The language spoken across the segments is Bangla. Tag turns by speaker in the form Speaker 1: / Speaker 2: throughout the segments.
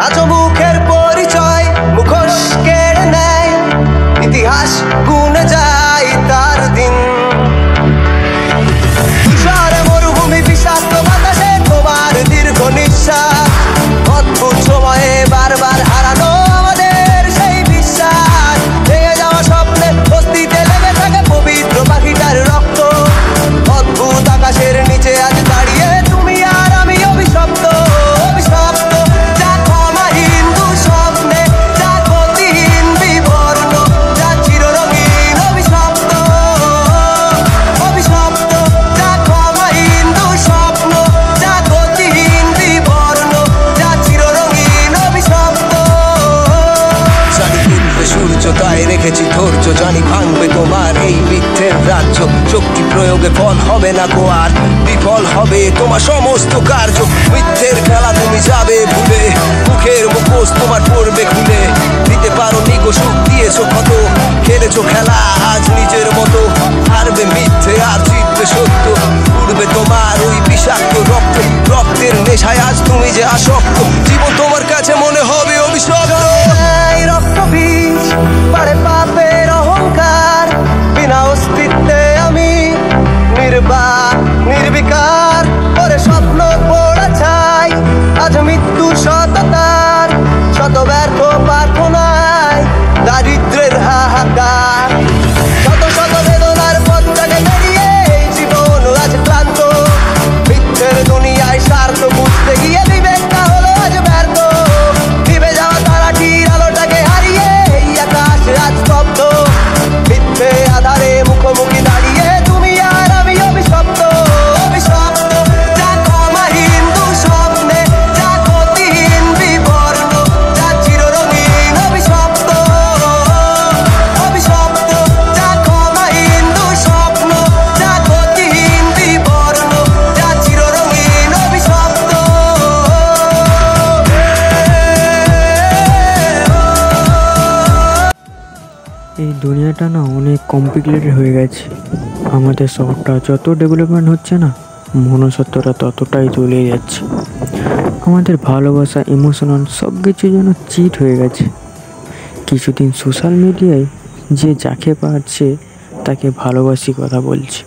Speaker 1: আজও মুখের পরিচয় মুখোশ কেড়ে নেয়, ইতিহাস গুনে যায় তার দিন। তুষারে মরুভূমি বিষাক্ত বাতাসে তোমার দীর্ঘ নিঃশ্বাস, অদ্ভুত সময়ে বারবার হারানো আমাদের সেই বিশ্বাস। ভেঙে যাওয়া স্বপ্নে বস্তিতে লেগে থাকে পবিত্র পাখিটার রক্ত, অদ্ভুত আকাশের নিচে আজ দাঁড়িয়ে তুমি আর আমি অভিশপ্ত। অভিশপ্ত যা ক্ষমাহীন দুঃস্বপ্নে, যা গতিহীন বিবর্ণ, যা চিররঙিন অভিশপ্ত। অভিশপ্ত যা ক্ষমাহীন দুঃস্বপ্ন, যা গতিহীন বিবর্ণ, যা চিররঙিন অভিশপ্ত। জানি তুলবে সূর্য তাই রেখেছি ধৈর্য, জানি ভাঙবে তোমার এই মিথ্যের রাজ্য। শক্তি প্রয়োগে ফল হবে না গো আর, বিফল হবে তোমার সমস্ত কার্য। মিথ্যের খেলা তুমি যাবে ভুলে, মুখের মুখোশ তোমার পড়বে খুলে। দিতে পারো নিগো সুখ দিয়েছো কত, খেলেছো খেলা আজ নিজের মতো। হারবে মিথ্যে আর জিতবে সত্য, উড়বে তোমার ওই বিষাক্ত রক্ত। রক্তের নেশায় আজ তুমি যে আসক্ত, জীবন তোমার কাছে মনে হবে অভিশপ্ত। রক্ত বীজ পারে পাপের অহংকার, বিনা অস্তিত্বে আমি নির্বাক নির্বিকার করে স্বপ্ন পড়া চাই। আজ মৃত্যু সততার শত ব্যর্থ প্রার্থনায়, দারিদ্রের হাহাকার শত শত বেদনার পথটাকে পেরিয়ে এই জীবন আজ ক্লান্ত। মিথ্যের দুনিয়ায় স্বার্থ বুঝতে গিয়ে বিবেকটা হলো আজ ব্যর্থ। নিভে যাওয়া তারাটির আলোটাকে হারিয়ে এই আকাশ আজ স্তব্ধ। মিথ্যে আধারে মুখোমুখি দাঁড়িয়ে তুমি আর আমি অভিশপ্ত। অভিশপ্ত যা ক্ষমাহীন দুঃস্বপ্নে, যা গতিহীন বিবর্ণ, যা চিররঙিন অভিশপ্ত। অভিশপ্ত যা ক্ষমাহীন দুঃস্বপ্ন, যা গতিহীন বিবর্ণ, যা চিররঙিন অভিশপ্ত।
Speaker 2: এই দুনিয়াটা না অনেক কমপ্লিকেটেড হয়ে গেছে। আমাদের শহরটা যত ডেভেলপমেন্ট হচ্ছে না, মনুষ্যত্বটা ততটাই চলে যাচ্ছে। আমাদের ভালোবাসা ইমোশনাল সব কিছু যেন চিট হয়ে গেছে। কিছুদিন সোশ্যাল মিডিয়ায় যে যাকে পাচ্ছে তাকে ভালোবাসি কথা বলছে।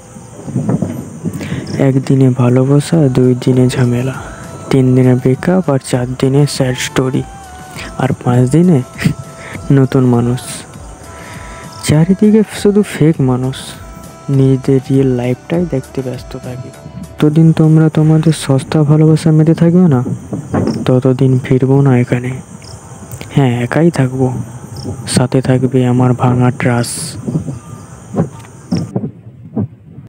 Speaker 2: একদিনে ভালোবাসা, 2 দিনে ঝামেলা, 3 দিনে ব্রেকআপ, আর 4 দিনে স্যাড স্টোরি, আর 5 দিনে নতুন মানুষ। চারিদিকে শুধু ফেক মানুষ, নিজেদের রিয়েল লাইফটাই দেখতে ব্যস্ত থাকে। যতদিন তোমরা তোমাদের সস্তা ভালোবাসা মেতে থাকবে না, ততদিন ফিরবো না এখানে। হ্যাঁ, একাই থাকবো, সাথে থাকবে আমার ভাঙা ট্রাস্ট।